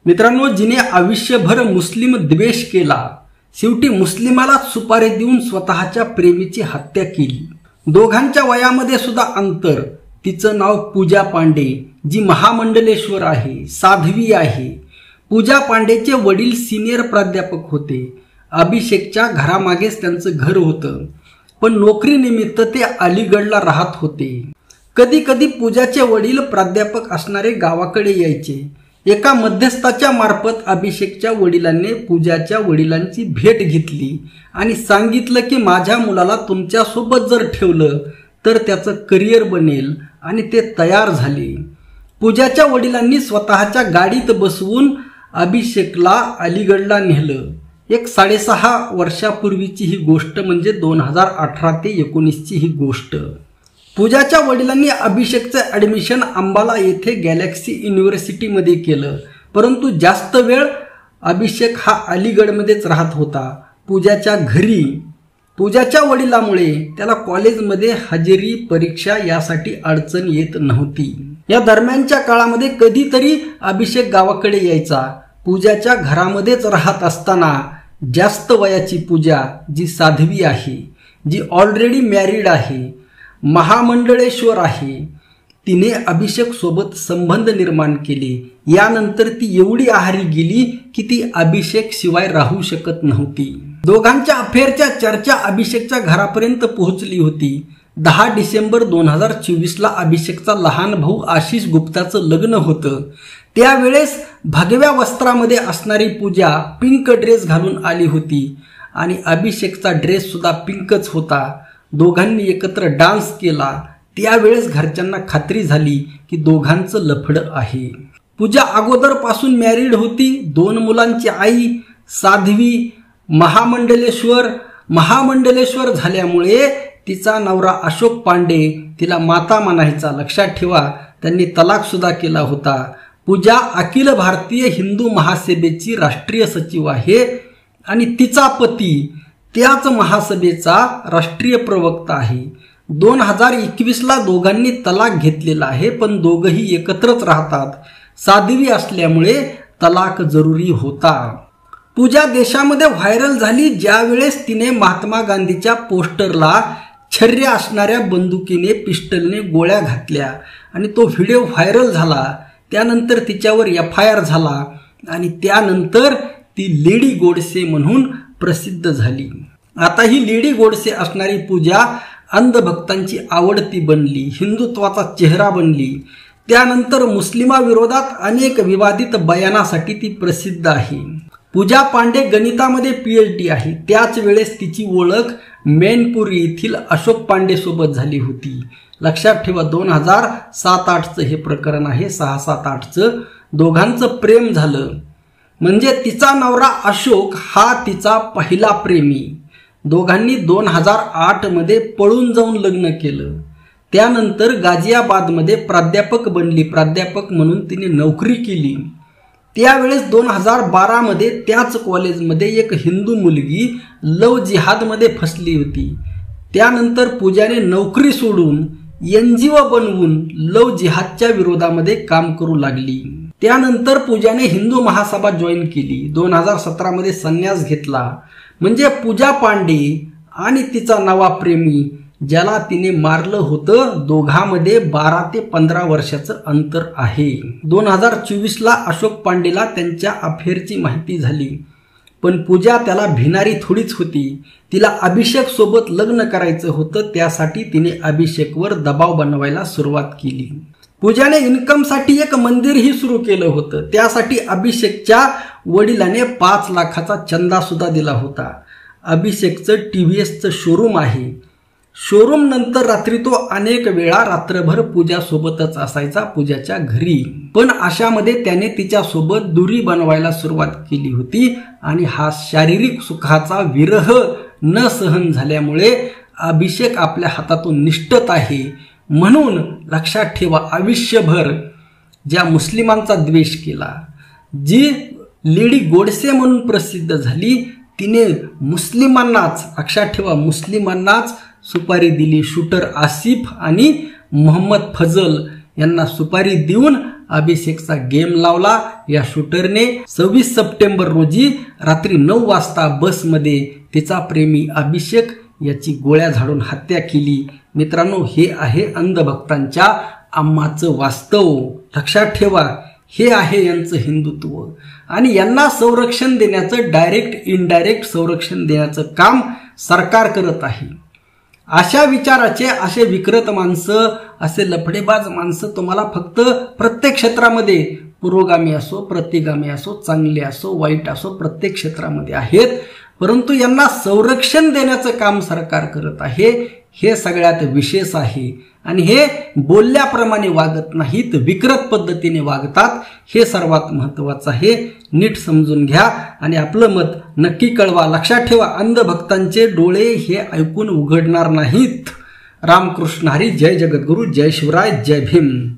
मित्रांनो, जिने आयुष्यभर मुस्लिम द्वेष केला, शेवटी मुस्लिमाला सुपारी देऊन स्वतःच्या प्रेमीची हत्या केली. दोघांच्या वयामध्ये सुद्धा अंतर. तिचं नाव पूजा पांडे, जी महामंडलेश्वर आहे, साध्वी आहे. पूजा पांडेचे वडील सिनियर प्राध्यापक होते. अभिषेकच्या घरामागेच त्यांचं घर होतं, पण नोकरीनिमित्त ते अलीगडला राहत होते. कधी कधी पूजाचे वडील प्राध्यापक असणारे गावाकडे यायचे. एका मध्यस्थाच्या मार्फत अभिषेकच्या वडिलांनी पूजाच्या वडिलांची भेट घेतली आणि सांगितलं की माझ्या मुलाला तुमच्यासोबत जर ठेवलं तर त्याचं करिअर बनेल, आणि ते तयार झाले. पूजाच्या वडिलांनी स्वतःच्या गाडीत बसवून अभिषेकला अलीगडला नेलं. एक 6.5 वर्षापूर्वीची ही गोष्ट, म्हणजे 2018 ते 2019ची ही गोष्ट. पूजाच्या वडिलांनी अभिषेकचं ॲडमिशन अंबाला येथे गॅलेक्सी युनिव्हर्सिटीमध्ये केलं, परंतु जास्त वेळ अभिषेक हा अलीगडमध्येच राहत होता, पूजाच्या घरी. पूजाच्या वडिलांमुळे त्याला कॉलेजमध्ये हजेरी परीक्षा यासाठी अडचण येत नव्हती. या दरम्यानच्या काळामध्ये कधीतरी अभिषेक गावाकडे यायचा. पूजाच्या घरामध्येच राहत असताना जास्त वयाची पूजा, जी साध्वी आहे, जी ऑलरेडी मॅरिड आहे, महामंडळेश्वर आहे, तिने अभिषेक सोबत संबंध निर्माण केले. यानंतर ती एवढी आहारी गेली की ती अभिषेक शिवाय राहू शकत नव्हती. दोघांच्या अफेअरच्या चर्चा अभिषेकच्या घरापर्यंत पोहोचली होती. 10 डिसेंबर 2024ला अभिषेकचा लहान भाऊ आशिष गुप्ताचं लग्न होतं. त्यावेळेस भगव्या वस्त्रामध्ये असणारी पूजा पिंक ड्रेस घालून आली होती आणि अभिषेकचा ड्रेस सुद्धा पिंकच होता. दोघांनी एकत्र डान्स केला. त्यावेळेस घरच्यांना खात्री झाली की दोघांचं लफडं आहे. पूजा अगोदरपासून मॅरिड होती, 2 मुलांची आई. साध्वी महामंडलेश्वर झाल्यामुळे तिचा नवरा अशोक पांडे तिला माता म्हणायचा. लक्षात ठेवा, त्यांनी तलाक सुद्धा केला होता. पूजा अखिल भारतीय हिंदू महासभेची राष्ट्रीय सचिव आहे आणि तिचा पती त्याच महासभेचा राष्ट्रीय प्रवक्ता आहे. 2021ला दोघांनी तलाक घेतलेला आहे, पण दोघंही एकत्रच राहतात. साध्वी असल्यामुळे तलाक जरुरी होता. पूजा देशामध्ये व्हायरल झाली ज्यावेळेस तिने महात्मा गांधीच्या पोस्टरला छर्य असणाऱ्या बंदुकीने, पिस्टलने गोळ्या घातल्या आणि तो व्हिडिओ व्हायरल झाला. त्यानंतर तिच्यावर FIR झाला आणि त्यानंतर ती लेडी गोडसे म्हणून प्रसिद्ध झाली. आता ही लेडी गोडसे असणारी पूजा अंधभक्तांची आवडती बनली, हिंदुत्वाचा चेहरा बनली. त्यानंतर मुस्लिमाविरोधात अनेक विवादित बयानासाठी ती प्रसिद्ध आहे. पूजा पांडे गणितामध्ये PhD आहे. त्याच वेळेस तिची ओळख मैनपुरी येथील अशोक पांडे सोबत झाली होती. लक्षात ठेवा, 2007-08चं हे प्रकरण आहे. 6-7-8चं दोघांचं प्रेम झालं. म्हणजे तिचा नवरा अशोक हा तिचा पहिला प्रेमी. दोघांनी 2008 मध्ये पळून जाऊन लग्न केलं. त्यानंतर गाझियाबादमध्ये प्राध्यापक बनली. प्राध्यापक म्हणून तिने नोकरी केली. त्यावेळेस 2012 मध्ये त्याच कॉलेजमध्ये एक हिंदू मुलगी लव जिहादमध्ये फसली होती. त्यानंतर पूजाने नोकरी सोडून NGO बनवून लव जिहादच्या विरोधामध्ये काम करू लागली. त्यानंतर पूजाने हिंदू महासभा जॉईन केली. 2017 मध्ये संन्यास घेतला. म्हणजे पूजा पांडे आणि तिचा नवा प्रेमी, ज्याला तिने मारलं होतं, दोघांमध्ये 12 ते 15 वर्षाचं अंतर आहे. 2024ला अशोक पांडेला त्यांच्या अफेअरची माहिती झाली, पण पूजा त्याला भिणारी थोडीच होती. तिला अभिषेक सोबत लग्न करायचं होतं. त्यासाठी तिने अभिषेकवर दबाव बनवायला सुरुवात केली. पूजाने इन्कमसाठी एक मंदिरही सुरू केलं होतं. त्यासाठी अभिषेकच्या वडिलांनी 5 लाखाचा चंदा सुद्धा दिला होता. अभिषेकचं TVSचं शोरूम आहे. शोरूम नंतर रात्री तो अनेक वेळा रात्रभर पूजासोबतच असायचा, पूजाच्या घरी. पण अशामध्ये त्याने तिच्यासोबत दुरी बनवायला सुरुवात केली होती आणि हा शारीरिक सुखाचा विरह न सहन झाल्यामुळे अभिषेक आपल्या हातातून निष्ठत आहे. म्हणून लक्षात ठेवा, आयुष्यभर ज्या मुस्लिमांचा द्वेष केला, जी लेडी गोडसे म्हणून प्रसिद्ध झाली, तिने मुस्लिमांनाच, लक्षात ठेवा, मुस्लिमांनाच सुपारी दिली. शूटर आसिफ आणि मोहम्मद फजल यांना सुपारी देऊन अभिषेकचा गेम लावला। या शूटरने 26 सप्टेंबर रोजी रात्री 9 वाजता बसमध्ये तिचा प्रेमी अभिषेक याची गोळ्या झाडून हत्या केली। मित्रांनो, हे आहे अंधभक्तांच्या आम्हाचं वास्तव। लक्षात ठेवा, हे आहे यांचं हिंदुत्व आणि यांना संरक्षण देण्याचं, डायरेक्ट इनडायरेक्ट संरक्षण देण्याचं काम सरकार करत आहे। अशा विचाराचे असे विकृत माणसं, असे लफडेबाज माणसं तुम्हाला फक्त प्रत्येक क्षेत्रामध्ये, पुरोगामी असो, प्रतिगामी असो, चांगले असो, वाईट असो, प्रत्येक क्षेत्रामध्ये आहेत, परंतु यांना संरक्षण देण्याचं काम सरकार करत आहे। हे सगळ्यात विशेष आहे आणि हे बोलल्याप्रमाणे वागत नाहीत, विकृत पद्धतीने वागतात। हे सर्वात महत्त्वाचं आहे, नीट समजून घ्या आणि आपलं मत नक्की कळवा। लक्षात ठेवा, अंधभक्तांचे डोळे हे ऐकून उघडणार नाहीत। रामकृष्ण हरी, जय जगद्गुरु, जय शिवराय, जय भीम।